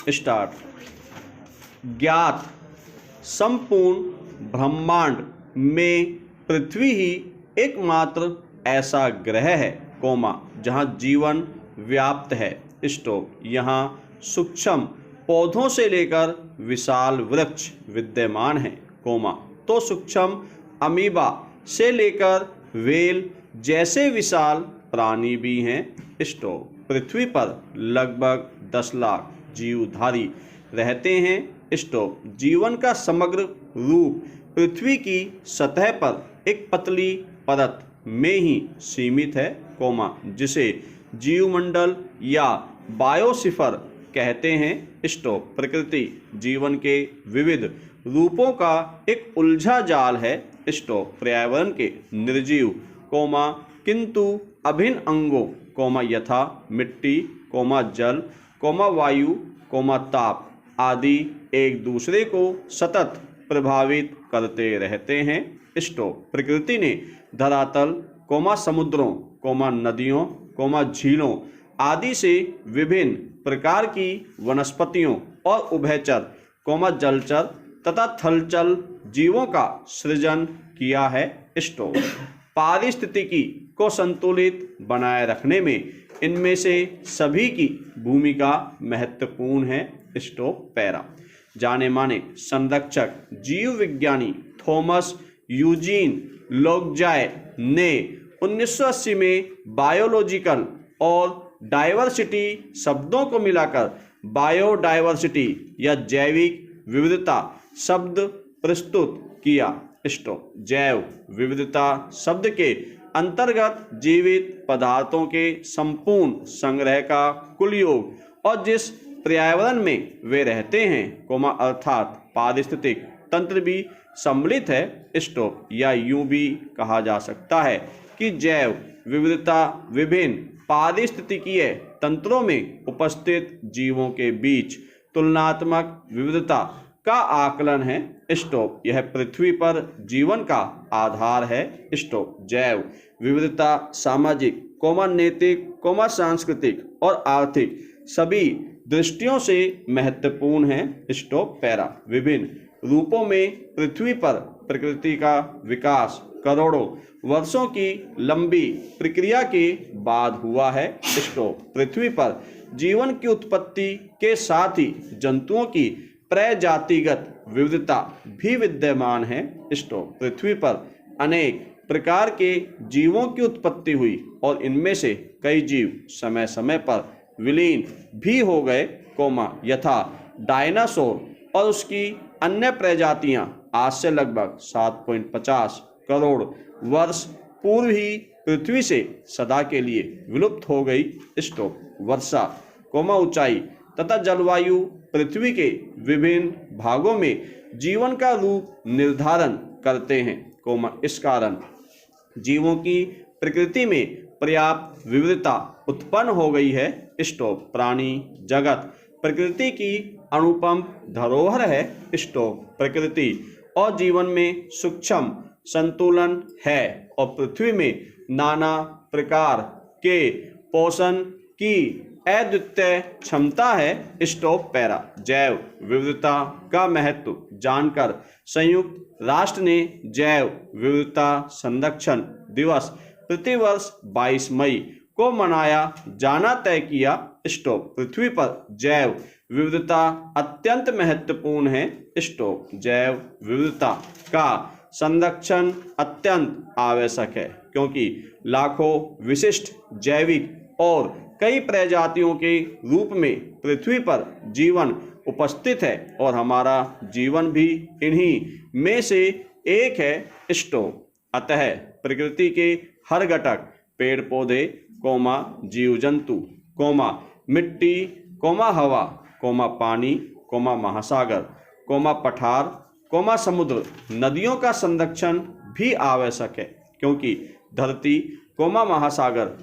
Start. ज्ञात संपूर्ण ब्रह्मांड में पृथ्वी ही एकमात्र ऐसा ग्रह है, जहाँ जीवन व्याप्त है। स्टॉप। यहाँ सूक्ष्म पौधों से लेकर विशाल वृक्ष विद्यमान हैं, तो सूक्ष्म अमीबा से लेकर व्हेल जैसे विशाल प्राणी भी हैं। स्टॉप। पृथ्वी पर लगभग 10 लाख जीवधारी रहते हैं। स्टॉप। जीवन का समग्र रूप पृथ्वी की सतह पर एक पतली परत में ही सीमित है, जिसे जीवमंडल या बायोस्फीयर कहते हैं। स्टॉप। प्रकृति जीवन के विविध रूपों का एक उलझा जाल है। स्टॉप। पर्यावरण के निर्जीव किंतु अभिन्न अंगों यथा मिट्टी, जल, वायु, ताप आदि एक दूसरे को सतत प्रभावित करते रहते हैं। स्टॉप। प्रकृति ने धरातल, समुद्रों, नदियों, झीलों आदि से विभिन्न प्रकार की वनस्पतियों और उभयचर, जलचर तथा थलचर जीवों का सृजन किया है। स्टॉप। पारिस्थितिकी को संतुलित बनाए रखने में इनमें से सभी की भूमिका महत्वपूर्ण है। स्टॉप। पैरा। जाने माने संरक्षक जीव विज्ञानी थॉमस यूजीन लोकजाय ने 1980 में बायोलॉजिकल और डाइवर्सिटी शब्दों को मिलाकर बायोडाइवर्सिटी या जैविक विविधता शब्द प्रस्तुत किया। स्टॉप। जैव विविधता शब्द के अंतर्गत जीवित पदार्थों के संपूर्ण संग्रह का कुल योग और जिस पर्यावरण में वे रहते हैं, अर्थात पारिस्थितिक तंत्र भी सम्मिलित है। स्टॉप। या यूं भी कहा जा सकता है कि जैव विविधता विभिन्न पारिस्थितिकीय तंत्रों में उपस्थित जीवों के बीच तुलनात्मक विविधता का आकलन है। स्टॉप। यह पृथ्वी पर जीवन का आधार है। स्टॉप। जैव विविधता सामाजिक, नैतिक, सांस्कृतिक और आर्थिक सभी दृष्टियों से महत्वपूर्ण है। स्टॉप। पैरा। विभिन्न रूपों में पृथ्वी पर प्रकृति का विकास करोड़ों वर्षों की लंबी प्रक्रिया के बाद हुआ है। स्टॉप। पृथ्वी पर जीवन की उत्पत्ति के साथ ही जंतुओं की प्रजातिगत विविधता भी विद्यमान है। स्टॉप। पृथ्वी पर अनेक प्रकार के जीवों की उत्पत्ति हुई और इनमें से कई जीव समय समय पर विलीन भी हो गए, यथा डायनासोर और उसकी अन्य प्रजातियां आज से लगभग 7.50 करोड़ वर्ष पूर्व ही पृथ्वी से सदा के लिए विलुप्त हो गई। स्टॉप। वर्षा, ऊंचाई तथा जलवायु पृथ्वी के विभिन्न भागों में जीवन का रूप निर्धारण करते हैं, इस कारण जीवों की प्रकृति में पर्याप्त विविधता उत्पन्न हो गई है। स्टॉप। प्राणी जगत प्रकृति की अनुपम धरोहर है। स्टॉप। प्रकृति और जीवन में सूक्ष्म संतुलन है और पृथ्वी में नाना प्रकार के पोषण की अद्वितीय क्षमता है। स्टॉप। पैरा। जैव विविधता का महत्व जानकर संयुक्त राष्ट्र ने जैव विविधता संरक्षण दिवस प्रतिवर्ष 22 मई को मनाया जाना तय किया। स्टॉप। पृथ्वी पर जैव विविधता अत्यंत महत्वपूर्ण है। स्टॉप। जैव विविधता का संरक्षण अत्यंत आवश्यक है क्योंकि लाखों विशिष्ट जैविक और कई प्रजातियों के रूप में पृथ्वी पर जीवन उपस्थित है और हमारा जीवन भी इन्हीं में से एक है। स्टॉप। अतः प्रकृति के हर घटक पेड़ पौधे, जीव जंतु, मिट्टी, हवा, पानी, महासागर, पठार, समुद्र, नदियों का संरक्षण भी आवश्यक है क्योंकि धरती, महासागर,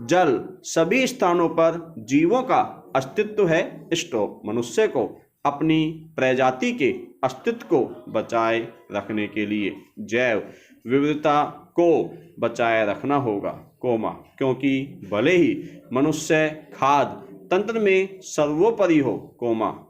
जल सभी स्थानों पर जीवों का अस्तित्व है। स्टॉप। मनुष्य को अपनी प्रजाति के अस्तित्व को बचाए रखने के लिए जैव विविधता को बचाए रखना होगा, क्योंकि भले ही मनुष्य खाद्य तंत्र में सर्वोपरि हो,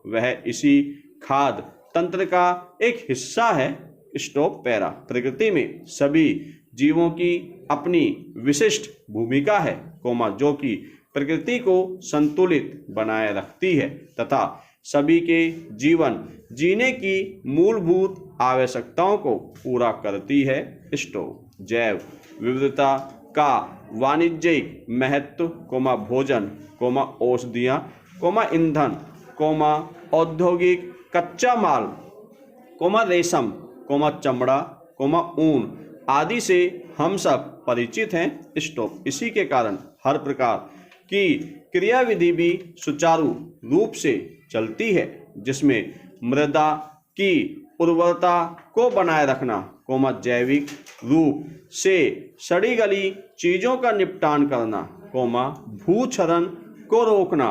वह इसी खाद्य तंत्र का एक हिस्सा है। Stop para. प्रकृति में सभी जीवों की अपनी विशिष्ट भूमिका है, जो कि प्रकृति को संतुलित बनाए रखती है तथा सभी के जीवन जीने की मूलभूत आवश्यकताओं को पूरा करती है। स्टॉप। जैव विविधता का वाणिज्यिक महत्व, भोजन, औषधियाँ, ईंधन, औद्योगिक कच्चा माल, रेशम, चमड़ा, ऊन आदि से हम सब परिचित हैं। स्टॉप। इसी के कारण हर प्रकार की क्रियाविधि भी सुचारू रूप से चलती है, जिसमें मृदा की उर्वरता को बनाए रखना, जैविक रूप से सड़ी गली चीजों का निपटान करना, भूक्षरण को रोकना,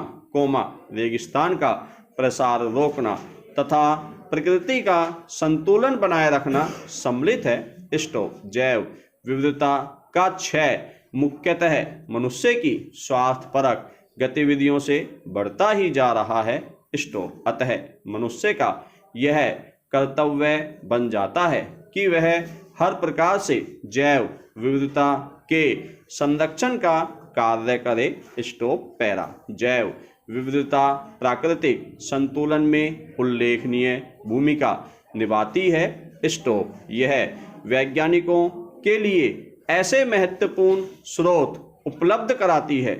रेगिस्तान का प्रसार रोकना तथा प्रकृति का संतुलन बनाए रखना सम्मिलित है। स्टॉप। जैव विविधता का क्षय मुख्यतः मनुष्य की स्वार्थपरक गतिविधियों से बढ़ता ही जा रहा है। स्टॉप। अतः मनुष्य का यह कर्तव्य बन जाता है कि वह हर प्रकार से जैव विविधता के संरक्षण का कार्य करे। Stop para. जैव विविधता प्राकृतिक संतुलन में उल्लेखनीय भूमिका निभाती है। स्टॉप। यह वैज्ञानिकों के लिए ऐसे महत्वपूर्ण स्रोत उपलब्ध कराती है,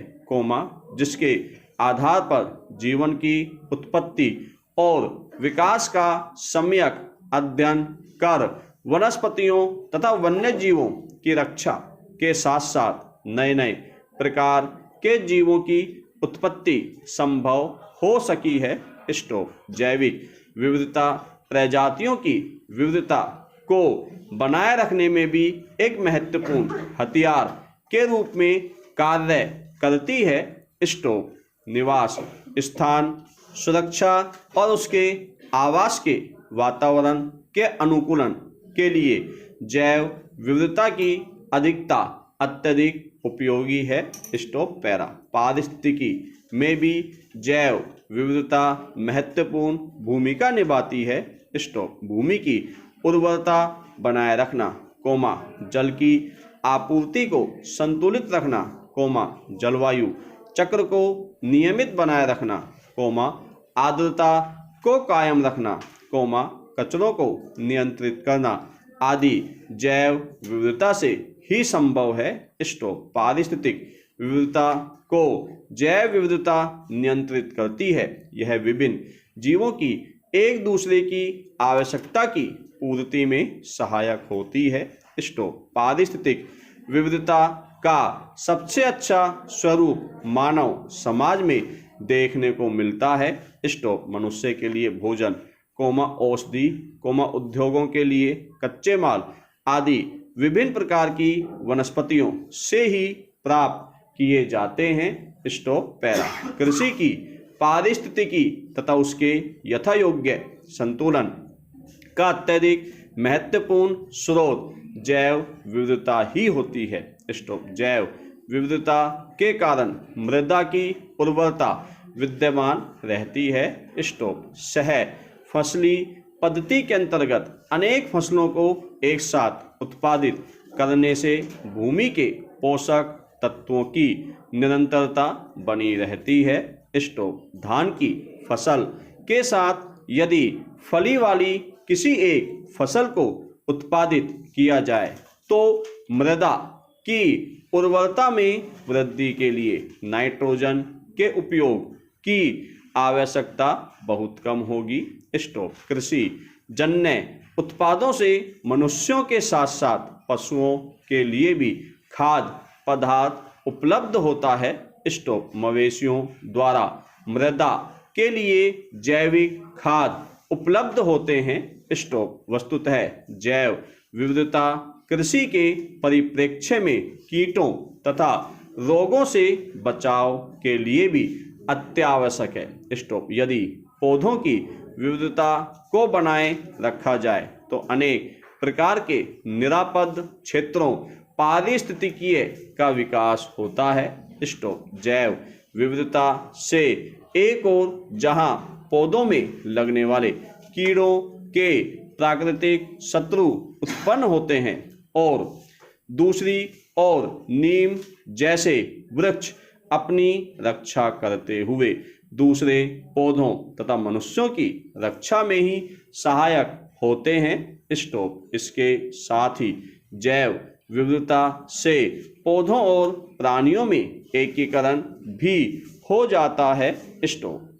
जिसके आधार पर जीवन की उत्पत्ति और विकास का सम्यक अध्ययन कर वनस्पतियों तथा वन्य जीवों की रक्षा के साथ साथ नए नए प्रकार के जीवों की उत्पत्ति संभव हो सकी है। स्टॉप। जैविक विविधता प्रजातियों की विविधता को बनाए रखने में भी एक महत्वपूर्ण हथियार के रूप में कार्य करती है। स्टॉप। निवास स्थान, सुरक्षा और उसके आवास के वातावरण के अनुकूलन के लिए जैव विविधता की अधिकता अत्यधिक उपयोगी है। Stop para. पारिस्थितिकी में भी जैव विविधता महत्वपूर्ण भूमिका निभाती है। स्टॉप। भूमि की उर्वरता बनाए रखना, जल की आपूर्ति को संतुलित रखना, जलवायु चक्र को नियमित बनाए रखना, आर्द्रता को कायम रखना, कचरों को नियंत्रित करना आदि जैव विविधता से ही संभव है। स्टॉप। पारिस्थितिक विविधता को जैव विविधता नियंत्रित करती है। यह विभिन्न जीवों की एक दूसरे की आवश्यकता की पूर्ति में सहायक होती है। स्टॉप। पारिस्थितिक विविधता का सबसे अच्छा स्वरूप मानव समाज में देखने को मिलता है। स्टॉप। मनुष्य के लिए भोजन, औषधि, उद्योगों के लिए कच्चे माल आदि विभिन्न प्रकार की वनस्पतियों से ही प्राप्त किए जाते हैं। Stop para. कृषि की पारिस्थितिकी तथा उसके यथायोग्य संतुलन का अत्यधिक महत्वपूर्ण स्रोत जैव विविधता ही होती है। स्टॉप। जैव विविधता के कारण मृदा की उर्वरता विद्यमान रहती है। स्टॉप। सह फसली पद्धति के अंतर्गत अनेक फसलों को एक साथ उत्पादित करने से भूमि के पोषक तत्वों की निरंतरता बनी रहती है। स्टॉप। धान की फसल के साथ यदि फली वाली किसी एक फसल को उत्पादित किया जाए तो मृदा की उर्वरता में वृद्धि के लिए नाइट्रोजन के उपयोग की आवश्यकता बहुत कम होगी। स्टॉप। कृषि जन्य उत्पादों से मनुष्यों के साथ साथ पशुओं के लिए भी खाद्य पदार्थ उपलब्ध होता है। स्टॉप। मवेशियों द्वारा मृदा के लिए जैविक खाद्य उपलब्ध होते हैं। स्टॉप। वस्तुतः जैव विविधता कृषि के परिप्रेक्ष्य में कीटों तथा रोगों से बचाव के लिए भी अत्यावश्यक है। स्टॉप। यदि पौधों की विविधता को बनाए रखा जाए तो अनेक प्रकार के निरापद क्षेत्रों पारिस्थितिकीय का विकास होता है। स्टॉप। जैव विविधता से एक ओर जहां पौधों में लगने वाले कीड़ों के प्राकृतिक शत्रु उत्पन्न होते हैं और दूसरी ओर नीम जैसे वृक्ष अपनी रक्षा करते हुए दूसरे पौधों तथा मनुष्यों की रक्षा में ही सहायक होते हैं। स्टॉप। इसके साथ ही जैव विविधता से पौधों और प्राणियों में एकीकरण भी हो जाता है। स्टॉप।